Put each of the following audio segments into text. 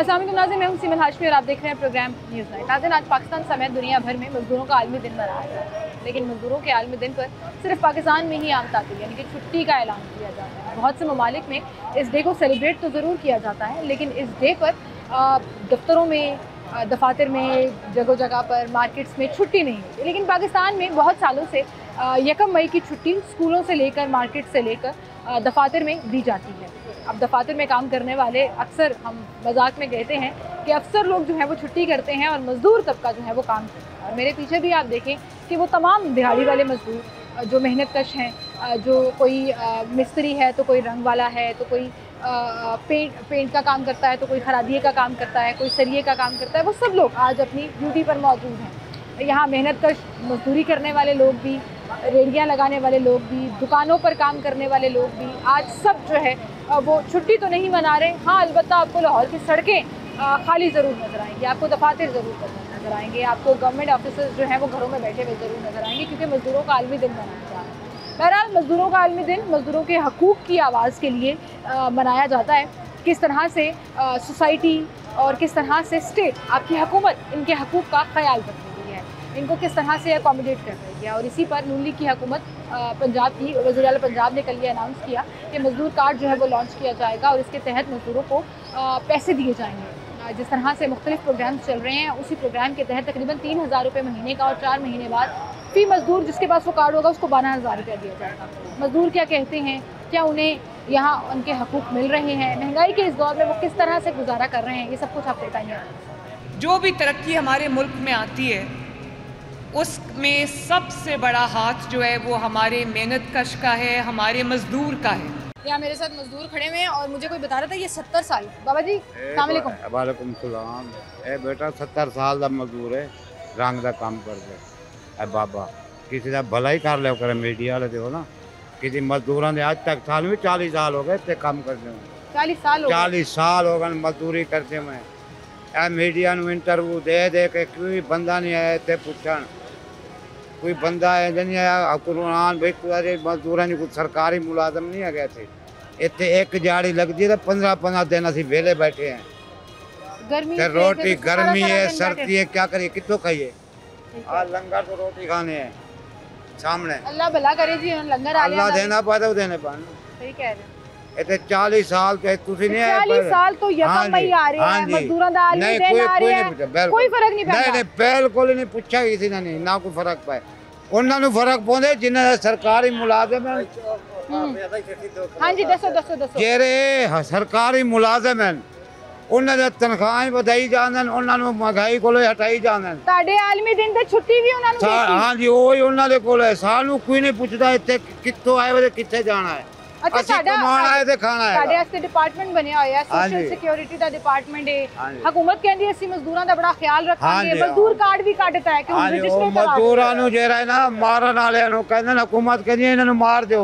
अस्सलाम वालेकुम नाज़रीन, मैं हूं सीमन हाशमी और आप देख रहे हैं प्रोग्राम न्यूज़ नाइट। नाज़रीन, आज पाकिस्तान समेत दुनिया भर में मजदूरों का आलमी दिन मनाया जाता है, लेकिन मजदूरों के आलमी दिन पर सिर्फ पाकिस्तान में ही आम तातील यानी कि छुट्टी का ऐलान किया जाता है। बहुत से ममालिक में इस डे को सेलिब्रेट तो ज़रूर किया जाता है, लेकिन इस डे पर दफ्तरों में, दफातर में, जगह जगह पर, मार्केट्स में छुट्टी नहीं होती। लेकिन पाकिस्तान में बहुत सालों से 1 मई की छुट्टी स्कूलों से लेकर, मार्केट से लेकर दफातर में दी जाती है। अब दफातर में काम करने वाले अक्सर हम मजाक में कहते हैं कि अफसर लोग जो है वो छुट्टी करते हैं और मज़दूर तबका जो है वो काम करता है। और मेरे पीछे भी आप देखें कि वो तमाम दिहाड़ी वाले मज़दूर जो मेहनत कश हैं, जो कोई मिस्त्री है तो कोई रंग वाला है, तो कोई पेंट का काम करता है, तो कोई खरादिये का काम करता है, कोई सरिये का काम करता है, वो सब लोग आज अपनी ड्यूटी पर मौजूद हैं। यहाँ मेहनत कश मजदूरी करने वाले लोग भी, रेहड़ियाँ लगाने वाले लोग भी, दुकानों पर काम करने वाले लोग भी, आज सब जो है वो छुट्टी तो नहीं मना रहे। हाँ, अलबत्ता आपको लाहौर की सड़कें खाली ज़रूर नज़र आएंगी, आपको दफातर ज़रूर नज़र आएंगे, आपको गवर्नमेंट ऑफिसर्स जो हैं वो घरों में बैठे हुए ज़रूर नज़र आएंगे, क्योंकि मज़दूरों का आलमी दिन मनाया जा रहा है। बहरहाल, मज़दूरों का आलमी दिन मज़दूरों के हकूक़ की आवाज़ के लिए मनाया जाता है। किस तरह से सोसाइटी और किस तरह से स्टेट, आपकी हुकूमत इनके हकूक़ का ख्याल रख रही है, इनको किस तरह से अकोमोडेट कर रही है। और इसी पर नून लीग की हुकूमत पंजाब की वज़ीर आला पंजाब ने कल ये अनाउंस किया कि मज़दूर कार्ड जो है वो लॉन्च किया जाएगा और इसके तहत मज़दूरों को पैसे दिए जाएंगे। जिस तरह से मुख्तलिफ प्रोग्राम चल रहे हैं, उसी प्रोग्राम के तहत तकरीबन 3,000 रुपये महीने का और 4 महीने बाद फ़ी मज़दूर जिसके पास वो कार्ड होगा उसको 12,000 रुपया दिया जाएगा। मज़दूर क्या कहते हैं, क्या उन्हें यहाँ उनके हकूक़ मिल रहे हैं, महंगाई के इस दौर में वो किस तरह से गुजारा कर रहे हैं, ये सब कुछ आपको बताएंगे। जो भी तरक्की हमारे मुल्क में आती है उसमें सबसे बड़ा हाथ जो है वो हमारे मेहनत कश का है, हमारे मज़दूर का है। यहाँ मेरे साथ मज़दूर खड़े हुए हैं और मुझे कोई बता रहा था ये 70 साल। बाबा जी अस्सलाम वालेकुम। वालेकुम सलाम। ए बेटा 70 साल का मजदूर है, रंग का काम कर दे। ए बाबा किसी का भला ही कर लो करे, मीडिया वाले देखो ना, किसी मजदूरों ने आज तक साल में 40 साल हो गए इतने काम करते हुए। 40 साल हो गए मजदूरी करते हुए। ए मीडिया में इंटरव्यू दे दे के कोई बंदा नहीं आया इतने पूछण, कोई बंदा है नहीं आया कुरान भाई कोई मजदूर नहीं, कोई सरकारी मुलाजम नहीं आ गए थे। इतने एक दिहाड़ी लगती है तो 15-15 दिन असी वेले बैठे हैं। गर्मी रोटी गर्मी है, सर्दी है, क्या करिए, कितो खाइए। आज लंगर तो रोटी खाने हैं सामने। अल्लाह भला करे जी, लंगर अल्लाह देना पाता देने पाना। सही कह रहे हैं। इतने 40 साल के तुसी नहीं आए। 40 साल तो यकम मई आ रहे हैं, मजदूरों का आलमी दिन आ रहे हैं, कोई फर्क नहीं पैंदा। नहीं बिल्कुल नहीं पूछा किसी ने, नहीं ना कोई फर्क पाए। उन्होंने फर्क पौंदे जिन्हें सरकारी मुलाजिम है। हाँ जी, दसो जेरे सरकारी मुलाजिम हैं उन्होंने तनख्वाह बढ़ाई जाने, उन्होंने महंगाई को हटाई जाने। ताड़े आलमी दिन ते छुट्टी भी उन्होंने देती। हाँ जी, वही उन्होंने को है। सानू कोई नहीं पूछता इतने कितों आए वे कितने जाना है। अच्छा, कमाना है ते खाना है। साडे वास्ते डिपार्टमेंट बनया होया, सोशल सिक्योरिटी दा डिपार्टमेंट है। हुकूमत कहंदी असि मजदूरां दा बड़ा ख्याल रखांगे, मजदूर कार्ड भी काटता है कि उन रजिस्टर करा। मजदूरां नु जेरा है ना मारन वाले नु कहंदे ना, हुकूमत कहंदी इन्हां नु मार दियो।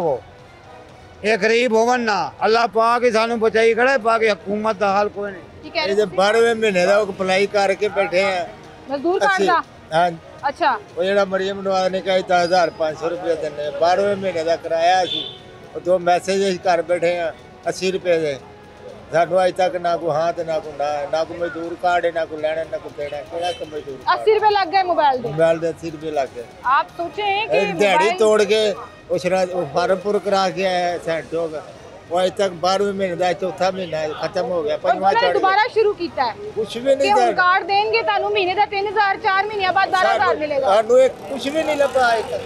ये गरीब होवन ना, अल्लाह पाक ही सानू बचाई खड़े, बाकी हुकूमत दा हाल कोई नहीं। ठीक है, ये 12वें महीने दा अप्लाई करके बैठे हैं मजदूर कार्ड दा। हां अच्छा, वो जेड़ा मरियम नवाज ने कहा 1500 रुपया देने, 12वें महीने दा कराया सी। दो मैसेज घर बैठे हैं 80 रुपये दे, सानू अज तक ना कोई हाँ तो ना कोई ना कोई मजदूर कार्ड है, ना कोई लेना ना कोई देना। केड़ा मजदूर 80 रुपये लग गए मोबाइल दे। मोबाइल दे 80 रुपये लग गए। आप सोचे हैं कि दिहाड़ी तोड़ के उस फार्म पूरा करा के आया सेंट हो गया। वो अज तक 12वें महीने का चौथा महीना खत्म हो गया, पंजवां चढ़ दोबारा शुरू किया है। कुछ भी नहीं कि कार्ड देंगे तानू महीने का 3,000, 4 महीने बाद 12,000 मिलेगा। सानू एक कुछ भी नहीं लगा अज तक,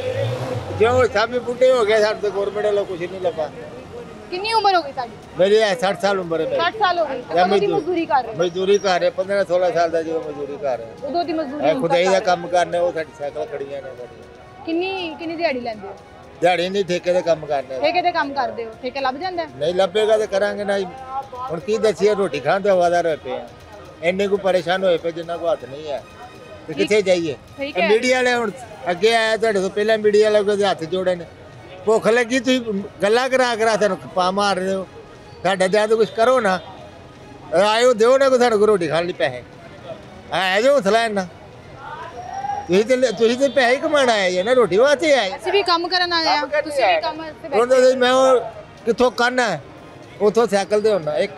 जो सामने बुढ़े हो गए साडे गवर्नमेंट वालों कुछ नहीं लगा। कितनी उम्र हो गई ताड़ी? मेरी 60 साल उम्र है। 60 साल हो गई। कदों दी मजदूरी कर रहे हो? मजदूरी कर रहे 15-16 साल दा जो मजदूरी कर रहे। उदों दी मजदूरी खुदाई दा काम करने, वो साडी साइकिल खड़ियां ने साडी। कितनी दिहाड़ी लेंदे हो? दिहाड़ी नहीं, ठेके दे काम करने। ठेके दे काम करदे हो? ठेके लभ जांदा है? नहीं लभेगा तो करांगे ना। हुण की दसीए, रोटी खाण ते हवादार होए पे हैं, इन्ने को परेशान होए पे जिन्ना को हथ नहीं है ते किथे जाइए। मीडिया वाले हुण अगे आया, तुहाडे तो पहला मीडिया वाले दे हथ जोड़े ने। भुख लगी तुसीं गल्लां करा सानू पा मार रहे हो। साडा जां तो कुछ करो ना, आयो दिओ ना कोई साडे को रोटी खाण लई पैसे है जो हौसला है ना। तुसीं ते पैसे कमाण आए जे ना, रोटी वास्ते आए। ਅਸੀਂ ਵੀ ਕੰਮ ਕਰਨ ਆਏ ਆ, ਤੁਸੀਂ ਵੀ ਕੰਮ ਤੇ ਹੁਣ ਬੈਠੇ। मैं कितों करना है, उतों साइकिल दे होना एक।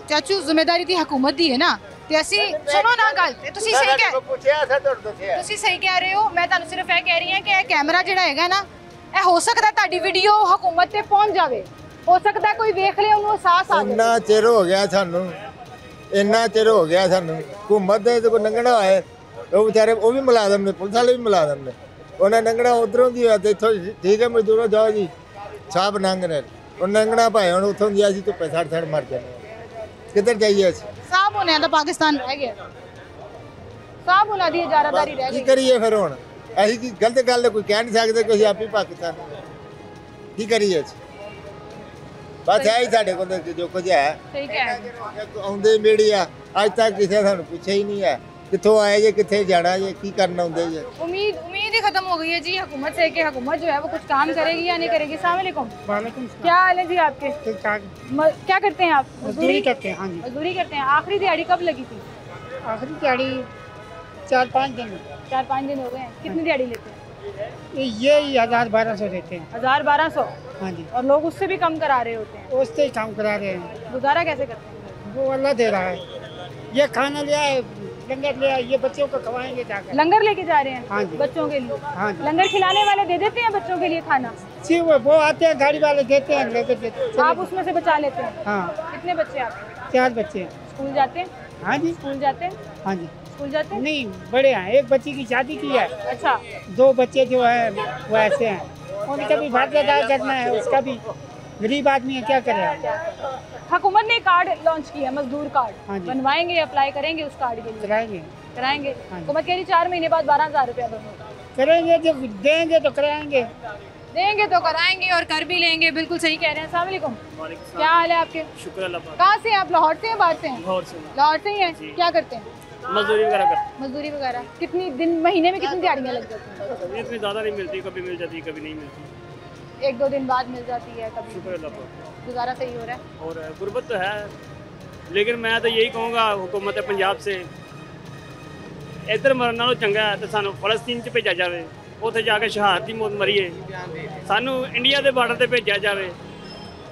चाचू जिम्मेदारी थी हुकूमत दी है ना, ਤੇ ਅਸੀਂ ਸੁਣੋ ਨਾ ਗੱਲ ਤੇ ਤੁਸੀਂ ਸਹੀ ਕਹਿ ਪੁੱਛਿਆ ਸਾ ਤੁਹਾਡੇ ਤੋਂ ਕਿਹਾ ਤੁਸੀਂ ਸਹੀ ਕਹਿ ਰਹੇ ਹੋ। ਮੈਂ ਤੁਹਾਨੂੰ ਸਿਰਫ ਇਹ ਕਹਿ ਰਹੀ ਹਾਂ ਕਿ ਇਹ ਕੈਮਰਾ ਜਿਹੜਾ ਹੈਗਾ ਨਾ, ਇਹ ਹੋ ਸਕਦਾ ਤੁਹਾਡੀ ਵੀਡੀਓ ਹਕੂਮਤ ਤੇ ਪਹੁੰਚ ਜਾਵੇ, ਹੋ ਸਕਦਾ ਕੋਈ ਵੇਖ ਲੇ ਉਹਨੂੰ ਅਹਿਸਾਸ ਆ ਜਾਵੇ। ਇੰਨਾ ਚਿਰ ਹੋ ਗਿਆ ਸਾਨੂੰ, ਇੰਨਾ ਚਿਰ ਹੋ ਗਿਆ ਸਾਨੂੰ ਹਕੂਮਤ ਦੇ ਕੋਈ ਲੰਘਣਾ ਹੋਏ, ਉਹ ਵਿਚਾਰੇ ਉਹ ਵੀ ਮੁਲਾਜ਼ਮ ਨੇ, ਪੁਲਿਸ ਵਾਲੇ ਵੀ ਮੁਲਾਜ਼ਮ ਨੇ, ਉਹਨਾਂ ਲੰਘਣਾ ਉਧਰੋਂ ਦੀ ਹੋਇਆ ਤੇ ਇੱਥੋਂ ਠੀਕ ਹੈ ਮਜ਼ਦੂਰੋ ਜਾਓ ਜੀ ਸਾਹਿਬ ਲੰਘ ਰਹੇ, ਉਹ ਲੰਘਣਾ ਭਾਵੇਂ ਹੁਣ ਉੱਥੋਂ ਦੀ ਅਸੀਂ ਧੁੱਪੇ ਸੜ ਮਰ ਜਾਂਦੇ, ਕਿੱਧਰ ਜਾਈਏ ਅਸੀਂ? ਸਾਹਬ ਹੋਣੇ ਤਾਂ ਪਾਕਿਸਤਾਨ ਰਹਿ ਗਿਆ, ਸਾਹਬ ਹੋਣਾ ਦੀ ਇਜਾਰਾਦਾਰੀ ਰਹਿ ਕੀ ਗਈ। ਕਰੀਏ ਫਿਰ ਹੁਣ ਅਸੀਂ? ਕੀ ਗਲਤ ਗੱਲ ਕੋਈ ਕਹਿ ਨਹੀਂ ਸਕਦੇ ਕਿ ਅਸੀਂ ਆਪ ਹੀ ਪਾਕਿਸਤਾਨ ਕੀ ਕਰੀਏ ਅਸੀਂ? ਬਸ ਇਹ ਹੀ ਸਾਡੇ ਕੋਲ ਜੋ ਕੁਝ ਹੈ। ਸਹੀ ਕਹਿ ਰਹੇ ਹੋ। ਆਉਂਦੇ ਮੀਡੀਆ ਅੱਜ ਤੱਕ ਕਿਸੇ ਸਾਨੂੰ ਪੁੱਛਿਆ ਹੀ नहीं है कितों आए जे, कितने जाना जे, की करना होंगे जे। उम्मीद ही खत्म हो गई है जी हुकूमत से कि हुकूमत जो है वो कुछ काम करेगी या नहीं करेगी। अस्सलाम वालेकुम। वालेकुम सलाम। क्या हाल है जी आपके? ठीक ठाक। क्या करते हैं आप? मजदूरी करते हैं। हाँ जी, मजदूरी करते हैं। आखिरी दिहाड़ी कब लगी थी? आखिरी दिहाड़ी 4-5 दिन 4-5 दिन हो गए हैं। कितनी दिहाड़ी लेते हैं? ये 1000-1200 देते हैं। 1000-1200। हाँ जी, और लोग उससे भी कम करा रहे होते हैं। उससे ही काम करा रहे हैं। गुजारा कैसे करते हैं? वो अल्लाह दे रहा है। ये खाना ले आए, लंगर ले आए, ये बच्चों को खवाएंगे जाकर। लंगर लेके जा रहे हैं? हाँ जी। बच्चों के लिए? हाँ जी। लंगर खिलाने वाले दे देते हैं बच्चों के लिए खाना? जी वो आते हैं, गाड़ी वाले देते हैं, लेकर देते हैं। आप उसमें से बचा लेते हैं? हाँ, कितने बच्चे आपके? 4 बच्चे हैं। स्कूल जाते हैं? हाँ जी, स्कूल जाते हैं? हाँ जी। स्कूल जाते हैं? नहीं, बड़े हैं। एक बच्ची की शादी की है, अच्छा। 2 बच्चे जो है वो ऐसे हैं, उनका भी भागीदार करना है, उसका भी गरीब आदमी है, क्या करे। हुकूमत ने कार्ड लॉन्च किया, मजदूर कार्ड। हाँ जी। बनवाएंगे, अप्लाई करेंगे उस कार्ड के लिए? कराएंगे कराएंगे। हाँ जी। हुकूमत कह रही 4 महीने बाद 12,000 रुपया दोनों। करेंगे, जब देंगे तो कराएंगे। देंगे तो कराएंगे और कर भी लेंगे। बिल्कुल सही कह रहे हैं। अस्सलाम वालेकुम। क्या हाल है आपके? शुक्र अल्लाह पाक। कहाँ से हैं आप? लाहौर से हैं, बाहर से हैं? लाहौर से लाहौर से ही हैं। क्या करते हैं? मजदूरी वगैरह करते मजदूरी वगैरह। कितनी दिन, महीने में कितनी दिहाड़ियाँ लग जाती हैं? हैं। इतनी ज़्यादा नहीं मिलती, कभी मिल जाती कभी नहीं मिलती। 1-2 दिन बाद मिल जाती है कभी। शुक्र अल्लाह पाक। गुजारा सही हो रहा है? और गुर्बत तो है, लेकिन मैं तो यही कहूँगा हुकूमत पंजाब से इधर मरन नालों चंगा है तो सानू फलस्तीन च भेजा जाए, उत्थे जाके शहादत दी मौत मरीए। सानू इंडिया के बार्डर से भेजा जाए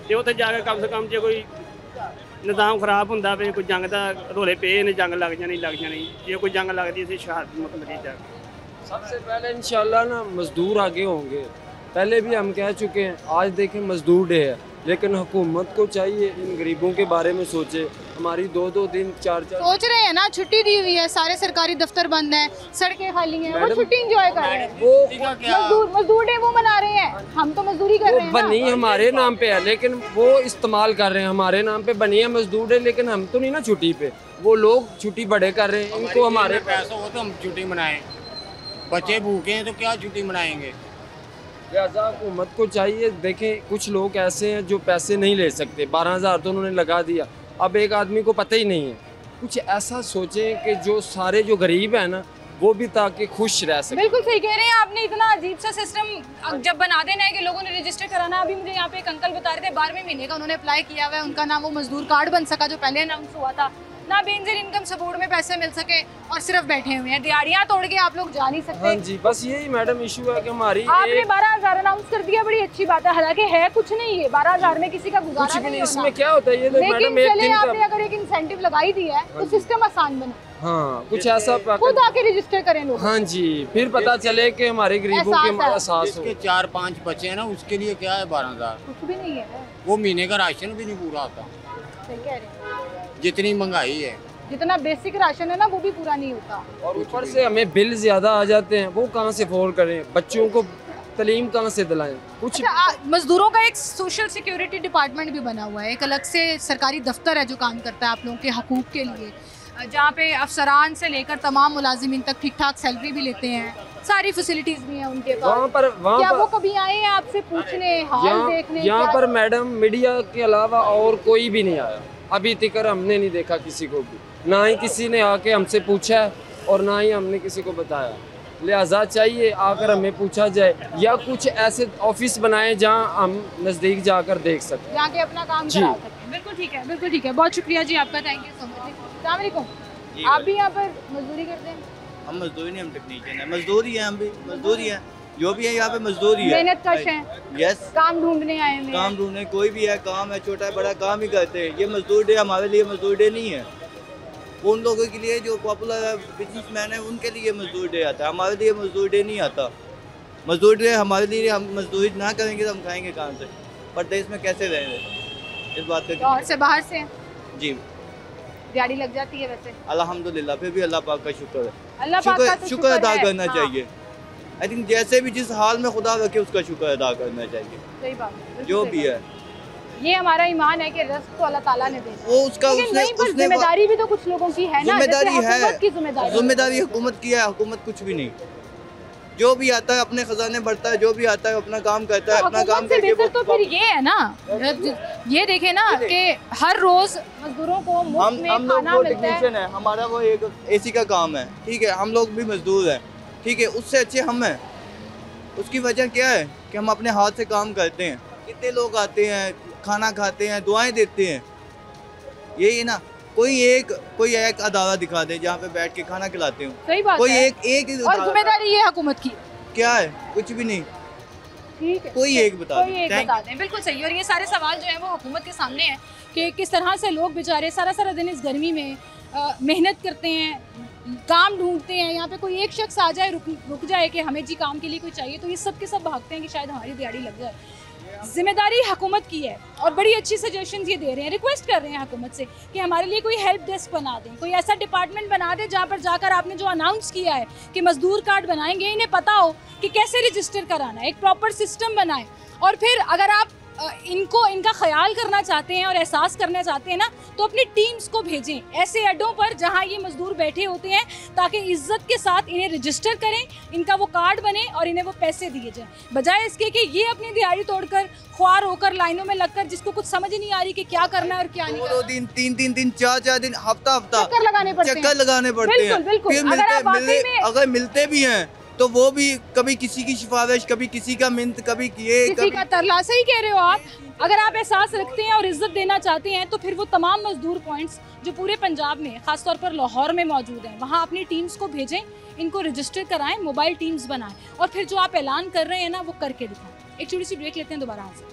तो उत्थे जाके कम से कम जो कोई निज़ाम खराब होंदा पे, कोई जंग का रोले पे ने, जंग लग जानी जो कोई जंग लगती असीं शहादत दी मौत मरी जाके। सबसे पहले इंशाल्लाह ना मजदूर आगे होंगे। पहले भी हम कह चुके हैं, आज देखें मजदूर डे है, लेकिन हुकूमत को चाहिए इन गरीबों के बारे में सोचे। हमारी 2-2 दिन 4-4 सोच रहे हैं ना, छुट्टी दी हुई है, सारे सरकारी दफ्तर बंद हैं, सड़कें खाली हैं, वो छुट्टी एंजॉय कर रहे हैं। वो मजदूर डे वो मना रहे हैं, हम तो मजदूरी कर रहे हैं ना। बनी हमारे नाम पे है, लेकिन वो इस्तेमाल कर रहे हैं हमारे नाम पे। बनी है मजदूर डे, लेकिन हम तो नहीं ना छुट्टी पे, वो लोग छुट्टी बड़े कर रहे हैं। इनको हमारे पैसा हो तो हम छुट्टी मनाएं, बच्चे भूखे हैं तो क्या छुट्टी मनाएंगे। लिहाजा हुकूमत को चाहिए, देखें कुछ लोग ऐसे हैं जो पैसे नहीं ले सकते, 12,000 तो उन्होंने लगा दिया, अब एक आदमी को पता ही नहीं है। कुछ ऐसा सोचें कि जो सारे जो गरीब हैं ना वो भी ताकि खुश रह सकें। बिल्कुल सही कह रहे हैं आपने। इतना अजीब सा सिस्टम जब बना देना है कि लोगों ने रजिस्टर कराना। अभी मुझे यहाँ पे एक अंकल बता रहे थे 12वें महीने का उन्होंने अप्लाई किया हुआ है, उनका नाम वो मजदूर कार्ड बन सका जो पहले अनाउंस हुआ था, ना बेनजीर इनकम सपोर्ट में पैसे मिल सके और सिर्फ बैठे हुए हैं। दिहाड़ियाँ तोड़ के आप लोग जा नहीं सकते। हाँ जी, बस यही मैडम इशू है कि हमारी आपने 12,000 अनाउंस कर दिया, बड़ी अच्छी बात है, हालांकि है कुछ नहीं है 12,000 में किसी का कुछ गुजारा भी नहीं। नहीं इसमें होता। क्या होता है ये तो लेकिन मैडम एक चले दिन आपने का, अगर एक इंसेंटिव लगाई दिया है तो सिस्टम आसान बना। हाँ कुछ ऐसा खुद आके रजिस्टर करें लोग। हाँ जी, फिर पता चले कि हमारे गरीबों के एहसास हो। जिसके 4-5 बच्चे हैं ना उसके लिए क्या है 12,000, कुछ भी नहीं है, वो महीने का राशन भी नहीं पूरा होता। सही कह रहे हैं। जितनी महंगाई है, जितना बेसिक राशन है ना वो भी पूरा नहीं होता। और ऊपर से हमें बिल ज्यादा आ जाते हैं, वो कहाँ से अफोर्ड करें, बच्चों को तालीम कहाँ से दिलाएं। कुछ मजदूरों का एक सोशल सिक्योरिटी डिपार्टमेंट भी बना हुआ है, एक अलग से सरकारी दफ्तर है जो काम करता है आप लोगों के हकूक़ के लिए, जहाँ पे अफसरान से लेकर तमाम मुलाजिमीन तक ठीक ठाक सैलरी भी लेते हैं, सारी फैसिलिटीज भी हैं उनके पास। क्या वो कभी आए हैं आपसे पूछने, हाल देखने? यहाँ पर मैडम मीडिया के अलावा और कोई भी नहीं आया अभी तक, हमने नहीं देखा किसी को भी, ना ही किसी ने आके हमसे पूछा है और ना ही हमने किसी को बताया। लिहाजा चाहिए आकर हमें पूछा जाए या कुछ ऐसे ऑफिस बनाए जहाँ हम नज़दीक जाकर देख सकें, जाके अपना काम करा सकें। बिल्कुल ठीक है, बिल्कुल ठीक है, बहुत शुक्रिया जी आपका, थैंक यू सो मच। अस्सलाम वालेकुम। आप भी यहाँ पर मजदूरी करते हैं? हम मजदूरी नहीं, हम टेक्नीशियन है, मजदूरी है, हम भी मजदूरी है, जो भी है यहाँ पे मजदूरी है, मेहनत कश हैं। यस, काम ढूंढने आए हैं, काम ढूंढने, कोई भी है काम है, छोटा है बड़ा काम ही करते हैं। ये मजदूर डे हमारे लिए मजदूर डे नहीं है, उन लोगों के लिए जो पॉपुलर बिजनेसमैन है उनके लिए मजदूर डे आता है, हमारे लिए मजदूर डे नहीं आता। मजदूर डे हमारे लिए, हम मजदूरी ना करेंगे तो हम खाएंगे कहाँ से, परदेश में कैसे रहेंगे, इस बात का। और से बाहर से जी दिहाड़ी लग जाती है वैसे? अल्हम्दुलिल्लाह, फिर भी अल्लाह पाक का शुक्र है, अल्लाह पाक का तो शुक्र अदा है। करना हाँ। चाहिए। आई थिंक जैसे भी जिस हाल में खुदा रखे उसका शुक्र अदा करना चाहिए, सही बात है, जो भी है। ये हमारा ईमान है कि रिस्क तो अल्लाह ताला ने देना। वो उसका उसने जिम्मेदारी भी तो कुछ लोगों की है ना, जिम्मेदारी है, जिम्मेदारी हुकूमत की है, हुकूमत कुछ भी नहीं। जो भी आता है अपने खजाने भरता है, जो भी आता है अपना काम करता है, अपना काम करके वो तो फिर ये है ना, ये देखे ना कि हर रोज मजदूरों को मुफ्त में हम लोग खाना वो मिलता टेक्नीशियन है, हमारा वो एक एसी का काम है, ठीक है, हम लोग भी मजदूर हैं, ठीक है, उससे अच्छे हम हैं। उसकी वजह क्या है कि हम अपने हाथ से काम करते हैं। कितने लोग आते हैं, खाना खाते हैं, दुआएं देते हैं, यही है ना। कोई एक अदारा दिखा दे जहाँ पे बैठ के खाना खिलाते हो, सही बात कोई है। एक और जिम्मेदारी ये हुकूमत की क्या है? कुछ भी नहीं। ठीक है, कोई एक बता दें। बिल्कुल सही। और ये सारे सवाल जो है वो हुकूमत के सामने है कि किस तरह से लोग बेचारे सारा दिन इस गर्मी में मेहनत करते हैं, काम ढूंढते हैं। यहाँ पे कोई एक शख्स आ जाए, रुक जाए कि हमें जी काम के लिए कोई चाहिए, तो ये सब के सब भागते हैं कि शायद हमारी दिहाड़ी लग जाए। जिम्मेदारी हुकूमत की है और बड़ी अच्छी सजेशंस ये दे रहे हैं, रिक्वेस्ट कर रहे हैं हुकूमत से कि हमारे लिए कोई हेल्प डेस्क बना दें, कोई ऐसा डिपार्टमेंट बना दें जहाँ पर जाकर आपने जो अनाउंस किया है कि मजदूर कार्ड बनाएंगे, इन्हें पता हो कि कैसे रजिस्टर कराना है, एक प्रॉपर सिस्टम बनाए। और फिर अगर आप इनका ख्याल करना चाहते हैं और एहसास करना चाहते हैं ना, तो अपनी टीम्स को भेजें ऐसे अड्डों पर जहां ये मजदूर बैठे होते हैं, ताकि इज्जत के साथ इन्हें रजिस्टर करें, इनका वो कार्ड बने और इन्हें वो पैसे दिए जाएं, बजाय इसके कि ये अपनी दिहाड़ी तोड़कर ख्वार होकर लाइनों में लगकर जिसको कुछ समझ ही नहीं आ रही कि क्या करना है और क्या नहीं। 2 दिन 3 दिन 4 दिन हफ्ता चक्कर लगाने पड़ते हैं। फिर अगर मिलते भी हैं तो वो भी कभी किसी की सिफारिश, कभी किसी का मिन्त, कभी किसी का तरला। सही कह रहे हो आप। अगर आप एहसास रखते हैं और इज्जत देना चाहते हैं तो फिर वो तमाम मजदूर पॉइंट्स जो पूरे पंजाब में, खासतौर पर लाहौर में मौजूद हैं, वहाँ अपनी टीम्स को भेजें, इनको रजिस्टर कराएं, मोबाइल टीम्स बनाएं और फिर जो आप ऐलान कर रहे हैं ना वो करके दिखाएं। एक छोटी सी ब्रेक लेते हैं, दोबारा हाजिर।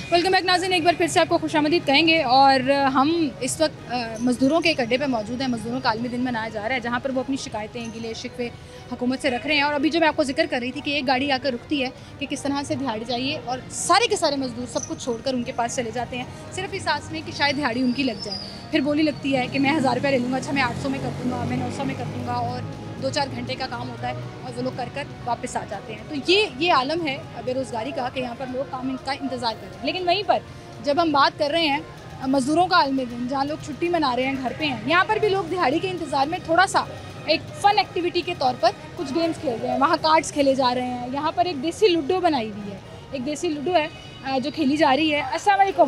वेलकम बैक नाज़रीन, एक बार फिर से आपको खुशामदीद कहेंगे। और हम इस वक्त मज़दूरों के एक अड्डे पे मौजूद हैं। मज़दूरों का आलमी दिन मनाया जा रहा है, जहाँ पर वो अपनी शिकायतें, गिले शिकवे हुकूमत से रख रहे हैं। और अभी जो मैं आपको जिक्र कर रही थी कि एक गाड़ी आकर रुकती है कि किस तरह से दिहाड़ी चाहिए और सारे के सारे मज़दूर सब कुछ छोड़कर उनके पास चले जाते हैं, सिर्फ इस आस में कि शायद दिहाड़ी उनकी लग जाए। फिर बोली लगती है कि मैं 1000 रुपये ले लूँगा, अच्छा मैं 800 में कर दूँगा, मैं 900 में कर दूँगा, और 2-4 घंटे का काम होता है और वो लोग कर वापस आ जाते हैं। तो ये आलम है बेरोज़गारी का कि यहाँ पर लोग काम का इंतज़ार कर रहे हैं। लेकिन वहीं पर जब हम बात कर रहे हैं मज़दूरों का आलमी दिन, जहाँ लोग छुट्टी मना रहे हैं, घर पे हैं, यहाँ पर भी लोग दिहाड़ी के इंतज़ार में थोड़ा सा एक फ़न एक्टिविटी के तौर पर कुछ गेम्स खेल रहे हैं। वहाँ कार्ड्स खेले जा रहे हैं। यहाँ पर एक देसी लूडो बनाई हुई है, एक देसी लूडो है जो खेली जा रही है। अस्सलाम वालेकुम,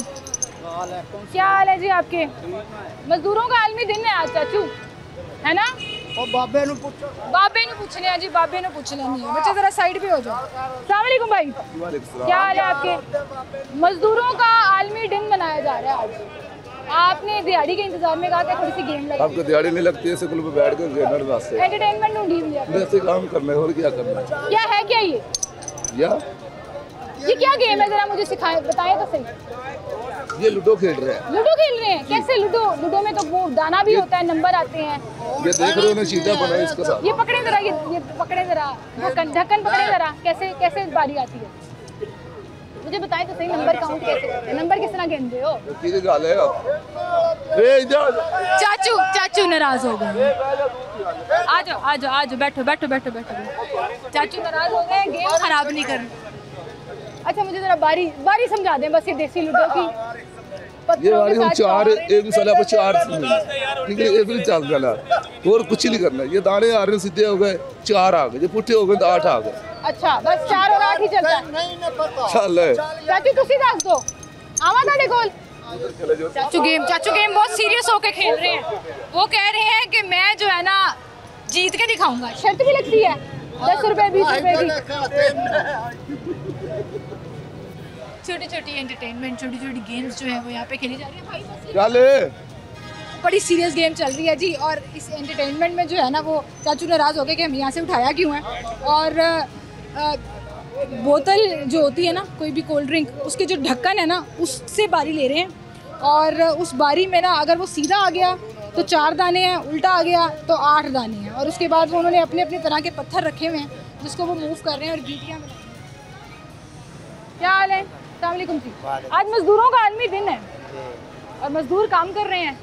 क्या हाल है जी आपके? मज़दूरों का आलमी दिन है आज चाचू, है ना? बाबे नु पूछने हैं जी, बाबे नु पूछ लेनी है। बच्चे जरा साइड पे हो जाओ। अस्सलाम वालेकुम भाई, क्या हाल है आपके? मजदूरों का आलमी दिन मनाया जा रहा है आज। आपने दिहाड़ी के इंतजार में कहा कि थोड़ी सी गेम लगा। आपको दिहाड़ी नहीं लगती है, स्कूल पे बैठ कर गेमर वास्ते एंटरटेनमेंट ढूंढी हुई है, वैसे काम करना है और क्या करना है। क्या है, क्या ये क्या गेम है, जरा मुझे सिखाएं, बताएं तो सही। ये लूडो खेल रहे हैं। लूडो खेल रहे हैं? कैसे लूडो में तो वो दाना भी होता है, नंबर आते हैं। ये देख रहे हो ना, चीटा बना है इसके साथ। ये पकड़े जरा, ये पकड़े जरा, ढक्कन पकड़े जरा, कैसे बारी आती है मुझे बताएं तो सही। नंबर काउंट कैसे करते हैं? नंबर किस तरह गिनते हो? किसी गाल है आप। चाचू नाराज हो गए। आ जाओ, बैठो। चाचू नाराज हो गए, गेम खराब नहीं करना। अच्छा मुझे जरा बारी समझा दें बस, ये देसी लूडो की। ये वाली हम 4 एक मिसाल पर 4 ठीक है, ये भी चल रहा है और कुछ नहीं करना। ये दाने आ रहे हैं, सीधे हो गए 4 आ गए, ये पुट्ठे हो गए तो 8 आ गए। अच्छा बस 4 और 8 ही चलता है। चल है चाचू तुसी दस दो, आवा ताड़े कोल। चाचू गेम बहुत सीरियस होके खेल रहे हैं। वो कह रहे हैं कि मैं जो है ना जीत के दिखाऊंगा। शर्त भी लगती है 10 रुपए 20 रुपए की। छोटी एंटरटेनमेंट, छोटी गेम्स जो है वो यहाँ पे खेली जा रही है भाई। बड़ी सीरियस गेम चल रही है जी। और इस एंटरटेनमेंट में जो है ना वो चाचू नाराज़ हो गए कि हम यहाँ से उठाया क्यों है। और बोतल जो होती है ना, कोई भी कोल्ड ड्रिंक, उसके जो ढक्कन है ना, उससे बारी ले रहे हैं। और उस बारी में ना अगर वो सीधा आ गया तो 4 दाने हैं, उल्टा आ गया तो 8 दाने हैं। और उसके बाद वो उन्होंने अपने अपने तरह के पत्थर रखे हुए हैं जिसको वो मूव कर रहे हैं और गीटियाँ बनाई। क्या हाल है? अस्सलाम वालेकुम जी। आज मजदूरों का आलमी दिन है और मजदूर काम कर रहे हैं।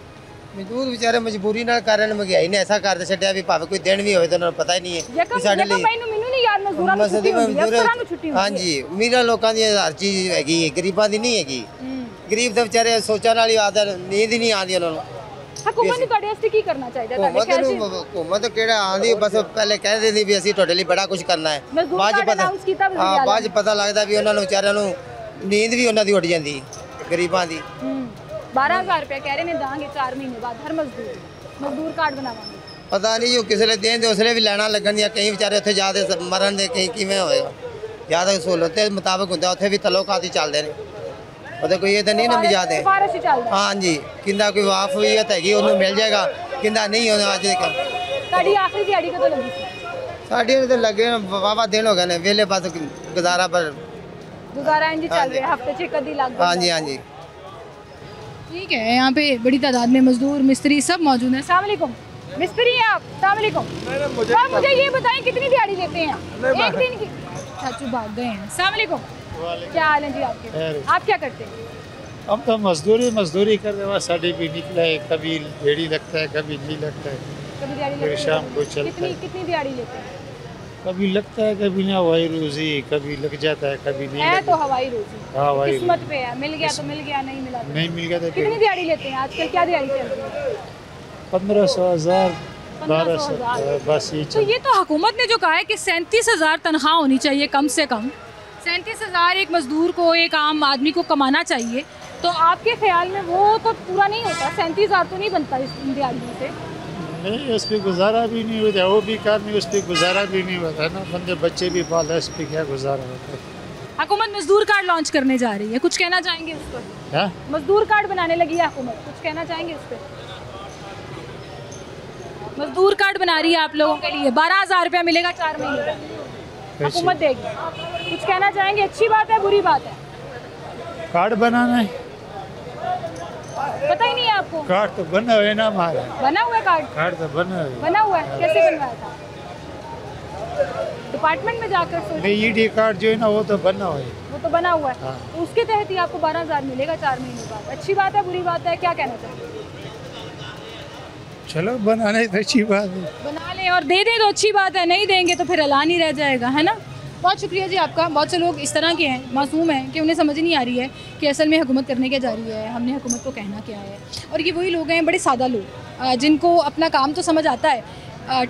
मजदूर बेचारे मजबूरी नाल कारण महंगाई ने ऐसा कर छड्या भी भावे कोई दिन भी होवे तो उन्हें पता ही नहीं है कि साडे लिए ਮੈਨੂੰ ਨਹੀਂ ਯਾਰ ਮਜ਼ਦੂਰਾਂ ਨੂੰ ਛੁੱਟੀ ਹੁੰਦੀ ਹੈ, ਅਫਸਰਾਂ ਨੂੰ ਛੁੱਟੀ ਹੁੰਦੀ ਹੈ। ਹਾਂਜੀ, ਅਮੀਰਾਂ ਲੋਕਾਂ ਦੀ ਹਰ ਚੀਜ਼ ਹੈਗੀ ਹੈ, ਗਰੀਬਾਂ ਦੀ ਨਹੀਂ ਹੈਗੀ। ਗਰੀਬ ਦੇ ਵਿਚਾਰੇ ਸੋਚਣ ਵਾਲੀ ਆਦਤ ਨੀਂਦ ਹੀ ਨਹੀਂ ਆਉਂਦੀ ਉਹਨਾਂ ਨੂੰ। ਹਕੂਮਤ ਨੂੰ ਤੁਹਾਡੇ ਵਾਸਤੇ ਕੀ ਕਰਨਾ ਚਾਹੀਦਾ? ਤੁਹਾਡੇ ਖਿਆਲ ਚ ਹਕੂਮਤ ਕਿਹੜਾ ਆਂਦੀ ਬਸ ਪਹਿਲੇ ਕਹਿ ਦਿੰਦੀ ਵੀ ਅਸੀਂ ਤੁਹਾਡੇ ਲਈ ਬੜਾ ਕੁਝ ਕਰਨਾ ਹੈ, ਬਾਅਦ ਚ ਪਤਾ ਲੱਗਦਾ ਵੀ ਉਹਨਾਂ ਨੂੰ ਵਿਚਾਰਿਆਂ ਨੂੰ ਨੀਂਦ ਵੀ ਉਹਨਾਂ ਦੀ ਉੱਡ ਜਾਂਦੀ ਗਰੀਬਾਂ ਦੀ। 12,000 रुपया कह रहे हैं देंगे 4 महीने बाद हर मजदूर कार्ड बनावांगे। पता नहीं जो किसी ने देंगे उसने भी लैना लगन या कहीं बेचारे उत्थे जाते मरन दे कहीं किवें होएगा। ज़्यादा सहूलत के मुताबिक होंदा उत्थे भी तलोकात ही चलदे ने, ਉਹਦੇ ਕੋਈ ਇਹ ਤਾਂ ਨਹੀਂ ਨਾ ਵੀ ਜਾਦੇ। ਹਾਂਜੀ, ਕਿੰਦਾ ਕੋਈ ਵਾਫੀਅਤ ਹੈਗੀ ਉਹਨੂੰ ਮਿਲ ਜਾਏਗਾ, ਕਿੰਦਾ ਨਹੀਂ ਉਹਨੂੰ ਅੱਜ ਤੱਕ। ਸਾਡੀ ਆਖਰੀ ਦਿਹਾੜੀ ਕਦੋਂ ਲੱਗੀ ਸੀ? ਸਾਡੀ ਤੇ ਲੱਗੇ ਵਾਵਾ ਦਿਨ ਹੋ ਗਏ ਨੇ, ਵੇਲੇ ਬਸ ਗੁਜ਼ਾਰਾ ਪਰ गुजारा इंज चल रहा है, हफ्ते से कदी लग। हाँ जी हाँ जी ठीक है। यहाँ पे बड़ी तादाद में मजदूर मिस्त्री सब मौजूद हैं। अस्सलाम वालेकुम। मिस्त्री हैं आप? अस्सलाम वालेकुम। आप मुझे ये बताएं कितनी दिहाड़ी लेते हैं? एक दिन की। चाचू भाग गए हैं। अस्सलाम वालेकुम। क्या हाल है जी आपके? आप क्या करते हैं? हम तो मजदूरी कर रहे हैं, साड़ी भी निकला है, कभी दिहाड़ी लगता है कभी नहीं लगता है, कभी दिहाड़ी फिर शाम को चलता है। कितनी दिहाड़ी लेते हैं? कभी लगता है कभी ना, हवाई रोजी कभी लग जाता है कभी नहीं है। तो लगता। हवाई रोजी किस्मत पे है, मिल गया तो मिल गया, नहीं मिला तो नहीं मिल गया तो कितनी दिहाड़ी लेते हैं आजकल? क्या दिहाड़ी चल रही है? 1500 1000 1200 बस ये। तो ये तो हुकूमत ने जो कहा है कि 37,000 तनख्वाह होनी चाहिए कम से कम, 37,000 एक मजदूर को, एक आम आदमी को कमाना चाहिए। तो आपके ख्याल में वो तो पूरा नहीं होता? 37,000 तो नहीं बनता इस दिहाड़ियों से? नहीं, उस पर गुजारा भी नहीं होता, वो भी काम नहीं, उस पर गुजारा भी नहीं होता है ना, बंदे बच्चे भी पाल है, उस पर क्या गुजारा होता है। हुकूमत मजदूर कार्ड लॉन्च करने जा रही है, कुछ कहना चाहेंगे उस पर? हाँ? मजदूर कार्ड बनाने लगी है हुकूमत, कुछ कहना चाहेंगे उस पर? मजदूर कार्ड बना रही है आप लोगों के लिए, 12,000 रुपया मिलेगा 4 महीने का, हुकूमत देगी। कुछ कहना चाहेंगे? अच्छी बात है बुरी बात है? कार्ड बनाना है, पता ही नहीं है आपको? कार्ड तो बना हुआ है ना हमारा। बना हुआ है कार्ड तो बना हुआ है। बना हुआ है, कैसे बनवाया था? डिपार्टमेंट में जाकर? नहीं, ईडी कार्ड जो है ना वो तो बना हुआ है। वो तो बना हुआ है। हाँ। तो उसके तहत ही आपको 12,000 मिलेगा 4 महीने बाद। अच्छी बात है बुरी बात है, क्या कहना चाहिए? चलो बनाने तो अच्छी बात है, बना लें और दे दें तो अच्छी बात है, नहीं देंगे तो फिर ऐलान ही रह जाएगा, है ना। बहुत शुक्रिया जी आपका। बहुत से लोग इस तरह के हैं, मासूम हैं कि उन्हें समझ नहीं आ रही है कि असल में हुकूमत करने क्या जा रही है, हमने हुकूमत को कहना क्या है। और ये वही लोग हैं, बड़े सादा लोग, जिनको अपना काम तो समझ आता है,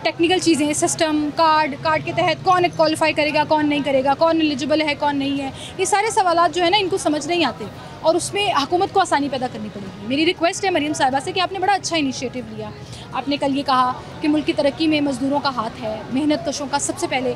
टेक्निकल चीज़ें, सिस्टम, कार्ड के तहत कौन क्वालिफाई करेगा, कौन नहीं करेगा, कौन एलिजिबल है, कौन नहीं है, ये सारे सवालात जो है ना इनको समझ नहीं आते और उसमें हुकूमत को आसानी पैदा करनी पड़ेगी। मेरी रिक्वेस्ट है मरीम साहिबा से कि आपने बड़ा अच्छा इनिशिएटिव लिया। आपने कल ये कहा कि मुल्क की तरक्की में मज़दूरों का हाथ है, मेहनत कशों का सबसे पहले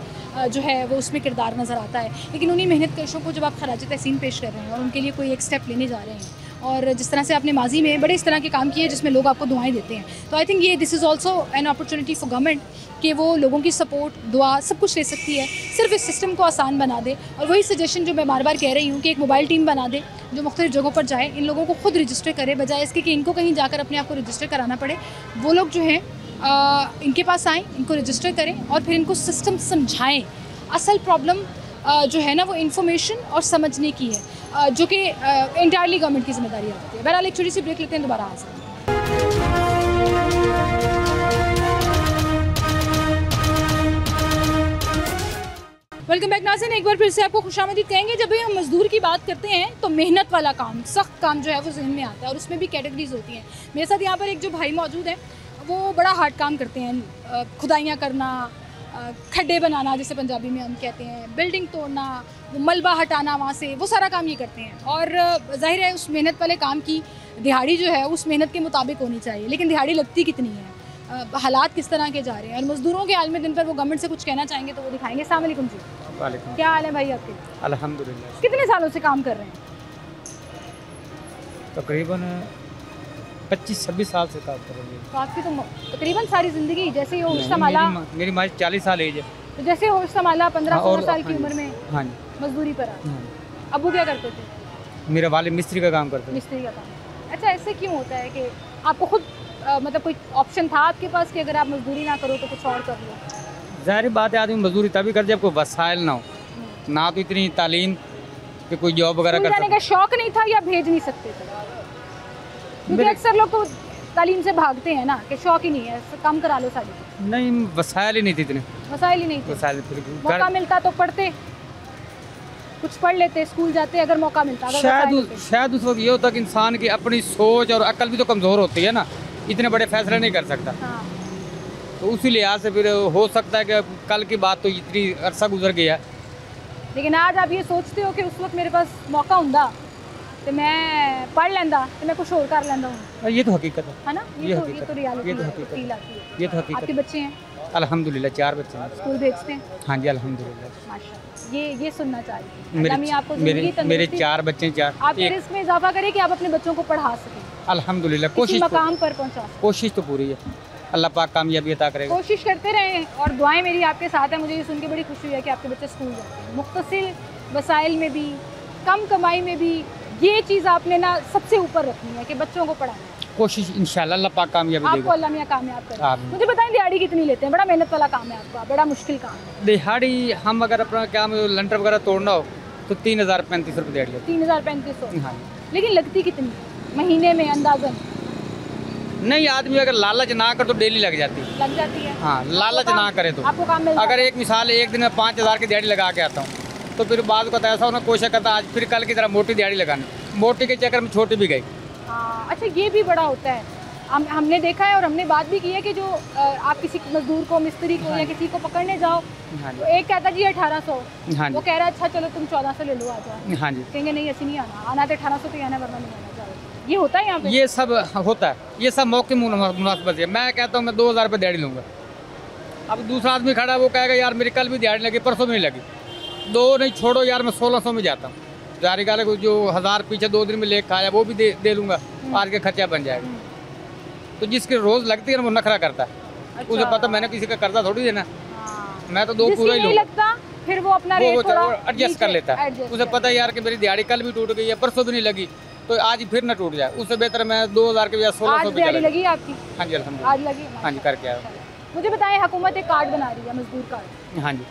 जो है वो उसमें किरदार नज़र आता है। लेकिन उन्हीं मेहनत कशों को जब आप खराज तहसीन पेश कर रहे हैं और उनके लिए कोई एक स्टेप लेने जा रहे हैं, और जिस तरह से आपने माजी में बड़े इस तरह के काम किए जिसमें लोग आपको दुआएं देते हैं, तो आई थिंक ये this is also an opportunity for government कि वो लोगों की सपोर्ट, दुआ सब कुछ ले सकती है, सिर्फ इस सिस्टम को आसान बना दे। और वही सजेशन जो मैं बार बार कह रही हूँ कि एक मोबाइल टीम बना दे जो मुख्तलिफ जगहों पर जाए, इन लोगों को खुद रजिस्टर करे, बजाय इसके कि इनको कहीं जाकर अपने आप को रजिस्टर कराना पड़े। वो लोग जो हैं इनके पास आएँ, इनको रजिस्टर करें और फिर इनको सिस्टम समझाएँ। असल प्रॉब्लम जो है ना वो इन्फॉर्मेशन और समझने की है, जो कि इंटायरली गवर्नमेंट की जिम्मेदारी आती है। बहरहाल एक छोटी सी ब्रेक लेते हैं, दोबारा हाजिर। वेलकम बैक नाज़रीन, एक बार फिर से आपको खुशामदीद कहेंगे। जब भी हम मज़दूर की बात करते हैं तो मेहनत वाला काम, सख्त काम जो है वो जहन में आता है और उसमें भी कैटेगरीज होती हैं। मेरे साथ यहाँ पर एक जो भाई मौजूद हैं वो बड़ा हार्ड काम करते हैं, खुदाइयाँ करना, खड्डे बनाना जिसे पंजाबी में हम कहते हैं, बिल्डिंग तोड़ना, मलबा हटाना वहाँ से, वो सारा काम ये करते हैं। और जाहिर है उस मेहनत वाले काम की दिहाड़ी जो है उस मेहनत के मुताबिक होनी चाहिए, लेकिन दिहाड़ी लगती कितनी है, हालात किस तरह के जा रहे हैं। और मज़दूरों के आलमी दिन पर वो गवर्नमेंट से कुछ कहना चाहेंगे तो वो दिखाएंगे। अस्सलाम वालेकुम जी। वालेकुम। क्या हाल है भाई आपके? अल्हम्दुलिल्लाह। कितने सालों से काम कर रहे हैं? तकरीबन 25-26 साल से काम कर रही है। तो आपकी तो तकरीबन सारी ज़िंदगी, जैसे होश संभाला, मेरी 40 साल एज है, तो जैसे होश संभाला 15-16 साल की हाँ उम्र में हाँ जी मजदूरी पर आते हैं। अबू क्या करते थे? मेरे वाले मिस्त्री का काम करते हैं। मिस्त्री का काम। अच्छा, ऐसे क्यों होता है कि आपको खुद मतलब कोई ऑप्शन था आपके पास कि अगर आप मजदूरी ना करो तो कुछ और कर लो? जाहिर बात है, आदमी मजदूरी तभी कर जब कोई वसाइल ना हो, ना तो इतनी तालीम कि कोई जॉब वगैरह कर सके। का शौक नहीं था या भेज नहीं सकते थे? क्योंकि अक्सर लोग तो तालीम से भागते हैं ना कि शौक ही नहीं है, कम करा लो साड़ी। नहीं, वसाइल ही नहीं थे इतने। वसाइल ही नहीं थे। वसाइल मौका मिलता तो पढ़ते, कुछ पढ़ लेते, स्कूल जाते अगर मौका मिलता। शायद उस वक्त ये होता कि इंसान की अपनी सोच और अकल भी तो कमज़ोर होती है ना, इतने बड़े फैसले नहीं कर सकता। हाँ। तो उसी लिहाज से फिर हो सकता है कि कल की बात तो इतनी अरसा गुजर गया। लेकिन आज आप ये सोचते हो कि उस वक्त मेरे पास मौका होंदा तो मैं पढ़ लेंदा तो मैं कुछ और कर लेंदा हूँ। ये तो हकीकत है ना, ये तो रियलिटी है। ये तो हकीकत। आपके बच्चे हैं? अल्हम्दुलिल्लाह 4 बच्चे हैं। स्कूल भेजते हैं? हाँ जी अल्हम्दुलिल्लाह। माशाल्लाह, ये सुनना चाहिए। मेरे 4 बच्चे हैं। 4 आप फिर इसमें इजाफा करें कि आप अपने बच्चों को पढ़ा सकें। अल्हम्दुलिल्लाह, कोशिश मकाम पर पहुंचा। कोशिश तो पूरी है, अल्लाह पाक कामयाबी अता करेगा। कोशिश करते रहें और दुआएं मेरी आपके साथ है। मुझे ये सुन के बड़ी खुशी हुई है कि आपके बच्चे स्कूल जाते हैं। मुख्तसिर वसाइल में भी, कम कमाई में भी ये चीज़ आपने ना सबसे ऊपर रखनी है कि बच्चों को पढ़ाना। कोशिश इंशाल्लाह अल्लाह पाक कामयाबी देगा। आपको अल्लाह मियां कामयाब करे। मुझे बताएं दिहाड़ी कितनी लेते हैं? बड़ा मेहनत वाला काम है आपका, बड़ा मुश्किल काम है। दिहाड़ी हम अगर अपना क्या लंटर वगैरह तोड़ना हो तो 3035 रुपये दिहाड़ी है। 3035। हाँ। लेकिन लगती कितनी महीने में अंदाजन? नहीं, आदमी अगर लालच ना कर तो डेली लग जाती है। हाँ, लालच ना करे तो आपको काम मिलता है। अगर एक मिसाल एक दिन में 5000 की दिहाड़ी लगा के आता हूँ तो फिर बाद को ऐसा होना कोशिश करता आज फिर कल की तरह मोटी दिहाड़ी लगानी, मोटी के चक्कर में छोटी भी गई। अच्छा, ये भी बड़ा होता है। हमने देखा है और हमने बात भी की है कि जो आप किसी मजदूर को, मिस्त्री को या किसी को पकड़ने जाओ तो एक कहता जी 1800, वो कह रहा है अच्छा चलो तुम 1400 ले लो आ जाओ। हाँ जी, कहेंगे नहीं ऐसे नहीं आना तो 1800 पे आना वरना नहीं आना चाहिए। ये होता है यहाँ पे? ये सब होता है, ये सब मौके मुनासिबत है। मैं कहता हूँ मैं 2000 रुपये दिहाड़ी लूँगा। अब दूसरा आदमी खड़ा वो कहेगा यार मेरी कल भी दिहाड़ी लगी, परसों में नहीं लगी। 2 नहीं छोड़ो यार, मैं 1600 में जाता हूँ। जारी गाले को जो 1000 पीछे 2 दिन में लेके खाया वो भी दे लूँगा, आज के खर्चा बन जाएगा। तो जिसके रोज लगती है ना वो नखरा करता है। अच्छा। उसे पता मैंने किसी का कर्जा थोड़ी देना। मैं तो 2 पूरा ही लूँगा, फिर वो अपना रेट थोड़ा एडजस्ट कर लेता है। उसे पता है यार कि मेरी दिहाड़ी कल भी टूट गई है, परसों भी नहीं लगी तो आज फिर ना टूट जाए। उससे बेहतर मैं 2000 के या 1600 दिहाड़ी लगी आपकी? हाँ जी अल्हम्दुलिल्लाह आज लगी। हाँ जी, करके आया। मुझे बताएं, हुकूमत एक कार्ड बना रही है, मजदूर कार्ड। हाँ जी,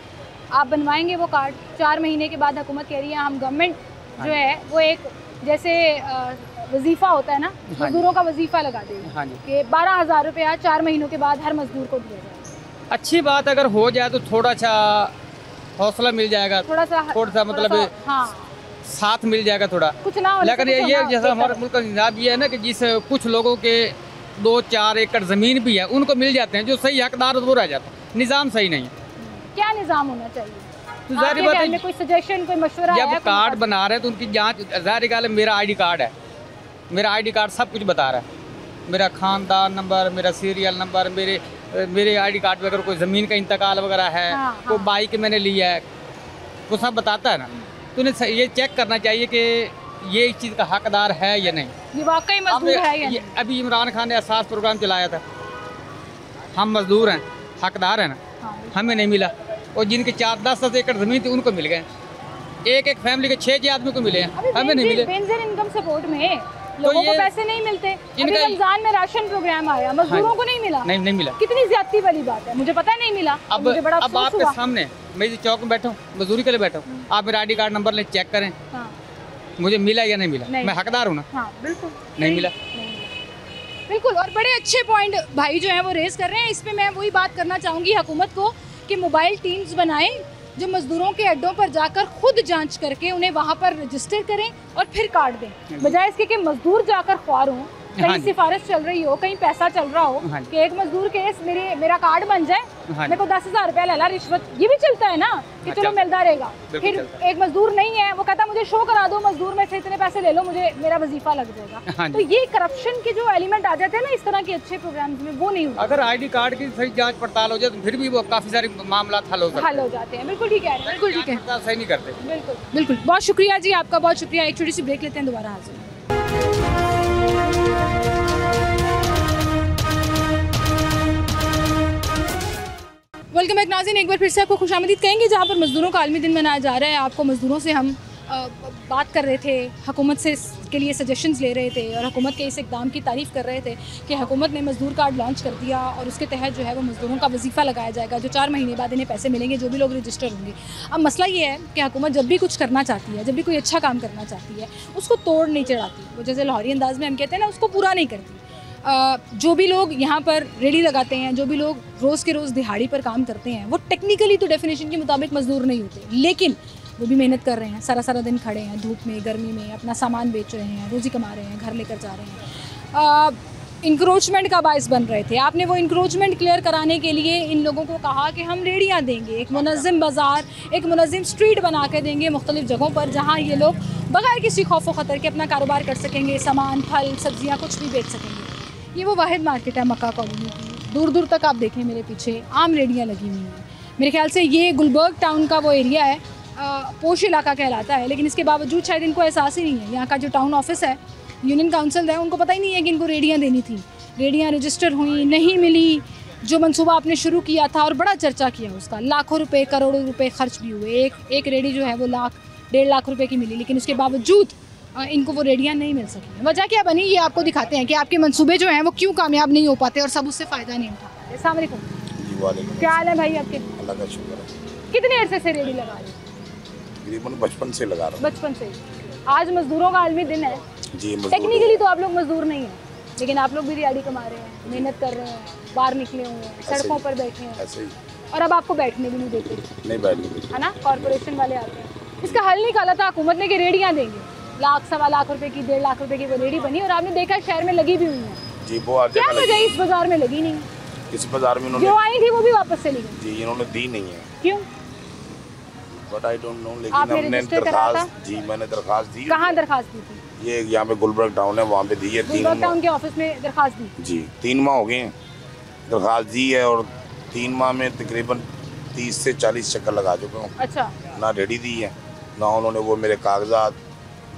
आप बनवाएंगे वो कार्ड? 4 महीने के बाद हुकूमत कह रही है हम गवर्नमेंट जो है वो एक जैसे वजीफा होता है ना, मजदूरों का वजीफा लगा देगी। हाँ जी, कि 12000 रुपया 4 महीनों के बाद हर मजदूर को दिया जाए। अच्छी बात अगर हो जाए तो थोड़ा सा हौसला मिल जाएगा, थोड़ा सा मतलब हाँ, साथ मिल जाएगा थोड़ा कुछ ना। लेकिन ये जैसा हमारे मुल्क का निज़ाम ये है ना कि जिस कुछ लोगों के 2-4 एकड़ ज़मीन भी है उनको मिल जाते हैं, जो सही हकदार वो रह जाता है। निज़ाम सही नहीं है। क्या निज़ाम होना चाहिए? तो ज़ाहिर बात है कोई सजेशन, कोई मशवरा जब कार्ड बना रहे हैं तो उनकी जांच, ज़ाहिर गाल मेरा ID कार्ड है, मेरा ID कार्ड सब कुछ बता रहा है। मेरा ख़ानदान नंबर, मेरा सीरियल नंबर, मेरे ID कार्ड में अगर कोई ज़मीन का इंतकाल वगैरह है, कोई बाइक मैंने लिया है, वो सब बताता है ना। तो उन्हें ये चेक करना चाहिए कि ये इस चीज़ का हकदार है या नहीं, ये वाकई मजदूर है या नहीं। अभी इमरान खान ने एहसास प्रोग्राम चलाया था, हम मजदूर हैं, हकदार है ना, हमें नहीं मिला। और जिनके 4-10 एकड़ ज़मीन थी उनको मिल गए। एक फैमिली के 6 आदमी को मिले हैं, हमें नहीं मिले। बेनज़ीर इनकम सपोर्ट में लोगों को पैसे नहीं मिलते। अभी रमजान में राशन प्रोग्राम आया, मजदूरों को नहीं मिला। नहीं मिला। कितनी ज्यादती वाली बात है, मुझे पता नहीं मिला। अब मुझे बड़ा अब आपके सामने मैं इस चौक में बैठा हूँ, मजदूरी के लिए बैठा हूँ, आप मेरा ID कार्ड नंबर ले चेक करें, मुझे मिला या नहीं मिला, मैं हकदार हूँ ना। बिल्कुल नहीं मिला, बिल्कुल। और बड़े अच्छे पॉइंट भाई जो है वो रेज कर रहे हैं। इस पे मैं वही बात करना चाहूँगी हुकूमत को कि मोबाइल टीम्स बनाएं जो मजदूरों के अड्डों पर जाकर खुद जांच करके उन्हें वहाँ पर रजिस्टर करें और फिर कार्ड दें, बजाय इसके कि मजदूर जाकर ख्वार हों, कहीं सिफारिश चल रही हो, कहीं पैसा चल रहा हो कि एक मजदूर केस मेरा कार्ड बन जाए, मेरे को 10,000 रुपया ला रिश्वत, ये भी चलता है ना कि चलो मिलता रहेगा। फिर एक मजदूर नहीं है, वो कहता मुझे शो करा दो, मजदूर में से इतने पैसे ले लो, मुझे मेरा वजीफा लग जाएगा। तो ये करप्शन के जो एलिमेंट आ जाते हैं ना इस तरह के अच्छे प्रोग्राम्स में, वो नहीं होता। अगर ID कार्ड की सही जाँच पड़ताल हो जाए तो फिर भी वो काफ़ी सारे मामला हल हो जाते हैं। बिल्कुल ठीक है, बिल्कुल ठीक है, सही नहीं करते। बिल्कुल बिल्कुल। बहुत शुक्रिया जी आपका, बहुत शुक्रिया। एक छोटी सी ब्रेक लेते हैं, दोबारा हाजिर। वेलकम बैक नाज़रीन, एक बार फिर से आपको खुशामदीद कहेंगे जहाँ पर मज़दूरों का आलमी दिन मनाया जा रहा है। आपको मज़दूरों से हम बात कर रहे थे, हुकूमत से के लिए सजेशंस ले रहे थे और हुकूमत के इस इक़दाम की तारीफ़ कर रहे थे कि हुकूमत ने मज़दूर कार्ड लॉन्च कर दिया और उसके तहत जो है वो मज़दूरों का वजीफ़ा लगाया जाएगा, जो 4 महीने बाद इन्हें पैसे मिलेंगे जो भी लोग रजिस्टर होंगे। अब मसला ये है कि हुकूमत जब भी कुछ करना चाहती है, जब भी कोई अच्छा काम करना चाहती है, उसको तोड़ नहीं चढ़ाती। वो जैसे लाहौरी अंदाज़ में हम कहते हैं ना, उसको पूरा नहीं करती। जो भी लोग यहाँ पर रेडी लगाते हैं, जो भी लोग रोज़ के रोज़ दिहाड़ी पर काम करते हैं, वो टेक्निकली तो डेफिनेशन के मुताबिक मज़दूर नहीं होते, लेकिन वो भी मेहनत कर रहे हैं, सारा दिन खड़े हैं धूप में, गर्मी में, अपना सामान बेच रहे हैं, रोज़ी कमा रहे हैं, घर लेकर जा रहे हैं। इंक्रोचमेंट का बायस बन रहे थे। आपने वो इंक्रोचमेंट क्लियर कराने के लिए इन लोगों को कहा कि हम रेडियाँ देंगे, एक मुनज़्ज़म बाज़ार, एक मुनज़्ज़म स्ट्रीट बना के देंगे मुख्तलिफ़ जगहों पर, जहाँ ये लोग बग़ैर किसी खौफ व ख़तर के अपना कारोबार कर सकेंगे, सामान, फल, सब्ज़ियाँ कुछ भी बेच सकेंगे। ये वो वाहिद मार्केट है मक्का कॉलोनी की। दूर दूर तक आप देखें मेरे पीछे आम रेडियाँ लगी हुई हैं। मेरे ख्याल से ये गुलबर्ग टाउन का वो एरिया है, पोश इलाका कहलाता है, लेकिन इसके बावजूद शायद इनको एहसास ही नहीं है। यहाँ का जो टाउन ऑफिस है, यूनियन काउंसिल है, उनको पता ही नहीं है कि इनको रेडियाँ देनी थी। रेडियाँ रजिस्टर हुई, नहीं मिली। जो मंसूबा आपने शुरू किया था और बड़ा चर्चा किया उसका, लाखों रुपए, करोड़ों रुपए खर्च भी हुए, एक रेडी जो है वो 1.5 लाख रुपए की मिली, लेकिन उसके बावजूद इनको वो रेडियाँ नहीं मिल सकी। वजह क्या बनी, ये आपको दिखाते हैं कि आपके मंसूबे जो हैं वो क्यों कामयाब नहीं हो पाते और सब उससे फ़ायदा नहीं उठा पाते। अस्सलाम वालेकुम। क्या हाल है भाई आपके? अल्लाह का शुक्र है। कितने अरसे से रेडी लगा रहे? तकरीबन बचपन से लगा रहा हूँ। बचपन से। आज मजदूरों का आलमी दिन है जी। टेक्निकली तो आप लोग मजदूर नहीं हैं, लेकिन आप लोग भी दिहाड़ी कमा रहे हैं, मेहनत कर रहे हैं, बाहर निकले हुए हैं, सड़कों पर बैठे हैं। ऐसे ही। और अब आपको बैठने भी नहीं देते, नहीं बैठने, है ना? कॉर्पोरेशन वाले आते हैं। इसका हल निकाला था हुकूमत ने कि रेडियाँ देंगे, 1 सवा लाख रुपए की, 1.5 लाख रुपए की वो रेडी बनी और आपने देखा शहर में लगी भी हुई है जी। वो क्या वजह इस बाजार में लगी नहीं? इस बाजार में उन्होंने जो आई थी वो भी वापस चली गई जी। इन्होंने दी नहीं है। क्यों? बट आई डोंट नो, लेकिन हमने दरखास्त जी, मैंने दरखास्त दी। कहाँ दरखास्त दी थी? ये यहाँ पे गुलबर्ग टाउन है, वहाँ पे दी है। गुलबर्ग टाउन के ऑफिस में दरखास्त दी जी। 3 माह हो गए हैं दरखास्त दी है और 3 माह में तकरीबन 30 से 40 चक्कर लगा चुका हूँ। अच्छा। ना रेडी दी है, ना उन्होंने वो मेरे कागजात,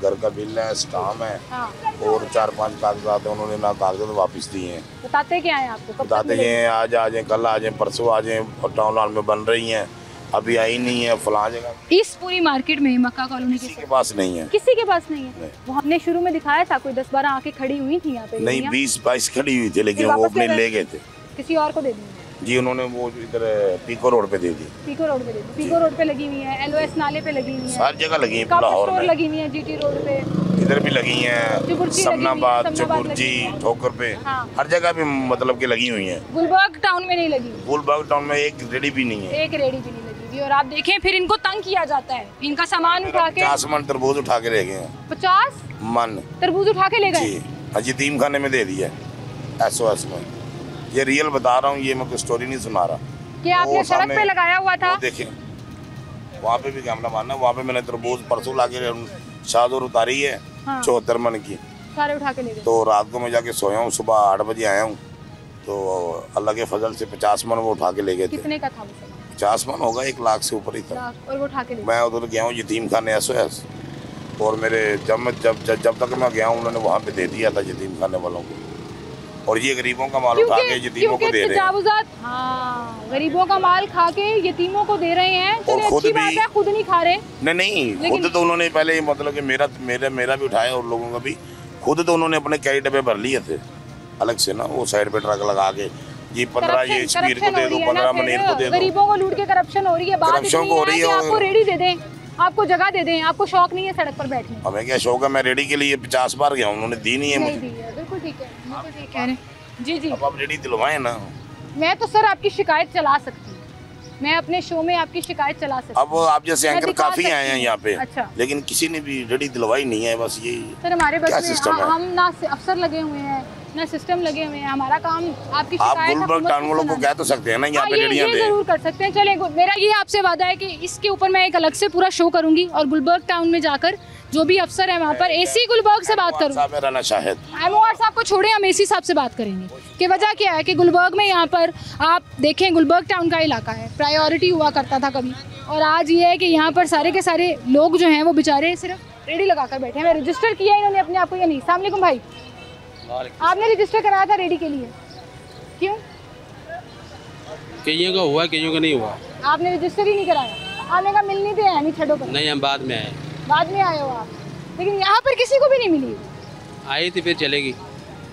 घर का बिल है, स्टाम्प है, हाँ। और 4-5 कागजात है, उन्होंने ना कागजात वापस दिए हैं। बताते क्या हैं आपको? बताते हैं आज आ जाए, कल आ जाए, परसों आ जाए, और टाउन हॉल में बन रही हैं, अभी आई नहीं है, फलां जगह। इस पूरी मार्केट में मक्का कॉलोनी किसी के पास नहीं है। किसी के पास नहीं है। वो हमने शुरू में दिखाया था, कोई 10-12 आके खड़ी हुई थी यहाँ पे। नहीं, 20-22 खड़ी हुई थी, लेकिन वो अपने ले गए थे, किसी और को दे दी जी। उन्होंने वो इधर पीको रोड पे दे दी। पीको रोड पे दे दी। पीको रोड पे लगी हुई है, LOS नाले पे लगी हुई है, हर जगह लगी है, लाहौर में लगी हुई है, GT रोड पे इधर भी लगी हैं, समनाबाद, चबुर्जी, ठोकर पे, हर जगह पे मतलब कि लगी हुई हैं। गुलबर्ग टाउन में नहीं लगी। गुलबर्ग टाउन में एक रेडी भी नहीं है, एक रेडी भी नहीं लगी हुई। और आप देखें फिर इनको तंग किया जाता है, इनका सामान उठा के 50 मन तरबूज उठा के ले गए हैं। 50 मन तरबूज उठा के ले गए जी। यतीम खाने में दे दिया SOS में। ये रियल बता रहा हूँ, ये मैं कोई स्टोरी नहीं सुना रहा। कि आपने सड़क पे लगाया हुआ था? देखें वहाँ पे भी कैमरा मारना, वहाँ पे मैंने तरबूज परसों ला के शाहदौर उतारी है, 74 मन की, सारे उठा के ले गए। तो रात को मैं जाके सोया हूँ, सुबह 8 बजे आया हूँ, तो अल्लाह के फजल से 50 मन वो उठा के ले गए थे। कितने का था? 50 मन होगा, 1 लाख से ऊपर ही था। और वो उठा के ले गए। मैं उधर गया हूँ यतीम खाने SOS, और मेरे जब तक मैं गया हूँ उन्होंने वहाँ पे दे दिया था यतीम खाने वालों को, और ये गरीबों का माल उठा के यतीमों को दे रहे हैं। हाँ, गरीबों का माल खा के यतीमों को दे रहे हैं। और खुद अच्छी बात है, खुद नहीं खा रहे। नहीं, खुद तो उन्होंने पहले मतलब कि मेरा भी उठाया और लोगों का भी, खुद तो उन्होंने अपने कैरी डब्बे भर लिए थे अलग से ना, वो साइड पे ट्रक लगा के जी 15 ये शबीर को दे दो, 15 मनीर को दे दो। गरीबों को लूट के करप्शन हो रही है। बात हो रही है, आपको रेडी दे दें, आपको जगह दे दें, आपको शौक नहीं है सड़क पर बैठने। हमें क्या शौक है, मैं रेडी के लिए 50 बार गया, उन्होंने दी नहीं है मुझे। बिल्कुल ठीक है, बिल्कुल ठीक कह रहे हैं जी जी। अब आप रेडी दिलवाएं ना। मैं तो सर आपकी शिकायत चला सकती हूँ, मैं अपने शो में आपकी शिकायत चला सकती हूँ। अब आप जैसे एंकर काफी आए हैं यहाँ पे, अच्छा, लेकिन किसी ने भी रेडी दिलवाई नहीं है। बस यही सर हमारे बस में सिस्टम है। हम ना अफसर लगे हुए हैं ना सिस्टम लगे हुए हैं, हमारा काम आपकी आप गुलबर्ग टाउन वालों को कह तो सकते हैं ना यहाँ पे रेडियां दें। जरूर कर सकते हैं। चलें, मेरा ये आपसे वादा है कि इसके ऊपर मैं एक अलग से पूरा शो करूंगी और गुलबर्ग टाउन में जाकर जो भी अफसर है वहाँ पर AC गुलबर्ग से बात करूँगी। राना शाहिद MOR साहब को छोड़े, हम AC साहब से बात करेंगे कि वजह क्या है कि गुलबर्ग में यहाँ पर आप देखें, गुलबर्ग टाउन का इलाका है, प्रायोरिटी हुआ करता था कभी, और आज ये है कि यहाँ पर सारे के सारे लोग जो हैं वो बेचारे सिर्फ रेडी लगा कर बैठे हैं। मैं रजिस्टर किया इन्होंने अपने आप को या नहीं? अस्सलाम वालेकुम भाई, आपने रजिस्टर कराया था रेडी के लिए, क्यों? कईयों का हुआ, कईयों का नहीं हुआ। आपने रजिस्टर ही नहीं कराया? आपने कहा मिलनी तो है नहीं, छड़ो पर। नहीं, हम बाद में आए। बाद में आए हो आप, लेकिन यहाँ पर किसी को भी नहीं मिली? आई थी फिर चलेगी,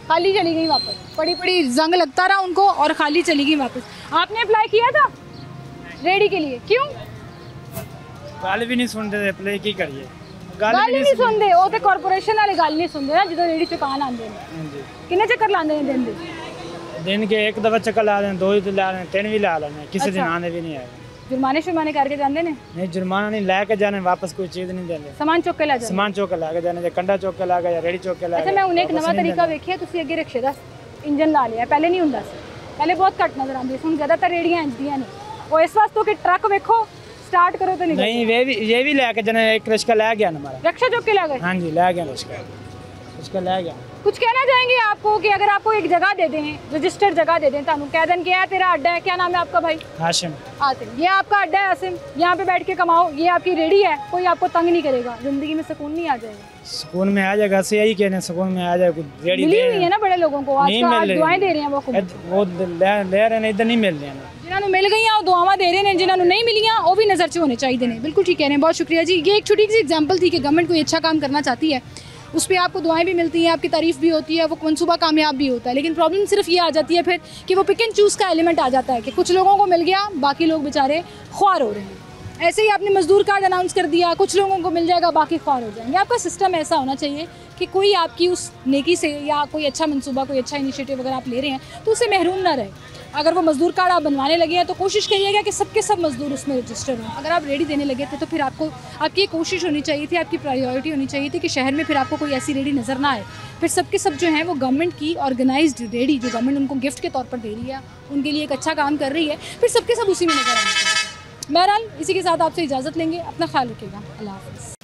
खाली चली गई वापस। पड़ी पड़ी जंग लगता रहा उनको और खाली चली गई वापस। आपने अप्लाई किया था रेडी के लिए? क्यों? गाली भी नहीं सुनते थे, अप्लाई की करिए। गाली नहीं सुनते, वो तो कॉर्पोरेशन वाले गाली नहीं सुनते ना, जो रेडी चुकान आते हैं। कितने चक्कर लाते हैं दिन दिन के? एक दफा चक्कर ला रहे हैं, 2 ही ला रहे हैं, 3 भी ला रहे हैं, किसी दिन आने भी नहीं आए। जुर्माने शुर्माने करके जाते हैं? नहीं, जुर्माना नहीं, लेके जाने, वापस कोई चीज नहीं देते। सामान चुक के ला जाते? सामान चुक के ला के जाने, कंडा चुक के ला या रेडी चुक के ला। अच्छा, मैं उन्हें एक नवा तरीका वेखिया, तुसी अगे रिक्शे दा इंजन ला लिया, पहले नहीं हुंदा सी, पहले बहुत घट नजर आंदी सी, हुण ज्यादातर रेडियां इंजदियां ने। और इस वास्ते कि ट्रक वेखो स्टार्ट करो तो नहीं, ये भी लेके जाने। एक रिक्शा ले गया ना हमारा, रिक्शा चुक के ला गए? हाँ जी, ले गया रिक्शा, उसका ले गया। कुछ कहना चाहेंगे आपको कि अगर आपको एक जगह दे दें, रजिस्टर्ड जगह दे दें, तानू कह दें कि तेरा अड्डा है, क्या नाम है आपका भाई? हाशिम। आसिम, ये आपका अड्डा है आसिम, यहाँ पे बैठ के कमाओ, ये आपकी रेडी है, कोई आपको तंग नहीं करेगा, जिंदगी में सुकून नहीं आ जाएगा? सुकून में आ जाएगा, से यही कहने सुकून में आ जाएगा। रेडी मिली हुई है ना बड़े लोगों को, आज दुआएं दे रहे हैं वो ले रहे हैं, इधर नहीं मिल रहे हैं। जिन्होंने मिल गई वो दुआवां दे रहे हैं, जिन्होंने नहीं मिलियाँ वो भी नज़र से होने चाहिए ने। बिल्कुल ठीक कह रहे हैं, बहुत शुक्रिया जी। ये एक छोटी सी एग्जाम्पल थी कि गवर्नमेंट कोई अच्छा काम करना चाहती है, उस पर आपको दुआएं भी मिलती हैं, आपकी तारीफ भी होती है, वो मनसूबा कामयाब भी होता है। लेकिन प्रॉब्लम सिर्फ ये आ जाती है फिर कि वो पिक एंड चूज़ का एलिमेंट आ जाता है कि कुछ लोगों को मिल गया, बाकी लोग बेचारे ख्वार हो रहे हैं। ऐसे ही आपने मजदूर कार्ड अनाउंस कर दिया, कुछ लोगों को मिल जाएगा, बाकी ख्वार हो जाएंगे। आपका सिस्टम ऐसा होना चाहिए कि कोई आपकी उस नेकी से या कोई अच्छा मनसूबा, कोई अच्छा इनिशिएटिव अगर आप ले रहे हैं तो उससे महरूम ना रहे। अगर वो मजदूर कार्ड आप बनवाने लगे हैं तो कोशिश करिएगा कि सबके सब मजदूर उसमें रजिस्टर हों। अगर आप रेडी देने लगे थे तो फिर आपकी कोशिश होनी चाहिए थी, आपकी प्रायोरिटी होनी चाहिए थी कि शहर में फिर आपको कोई ऐसी रेडी नज़र ना आए। फिर सबके सब जो हैं वो गवर्नमेंट की ऑर्गेनाइज्ड रेडी, जो गवर्नमेंट उनको गिफ्ट के तौर पर दे रही है, उनके लिए एक अच्छा काम कर रही है, फिर सबके सब उसी में नजर आना चाहिए। बहरहाल इसी के साथ आपसे इजाज़त लेंगे, अपना ख्याल रखिएगा, अल्लाह हाफ़िज़।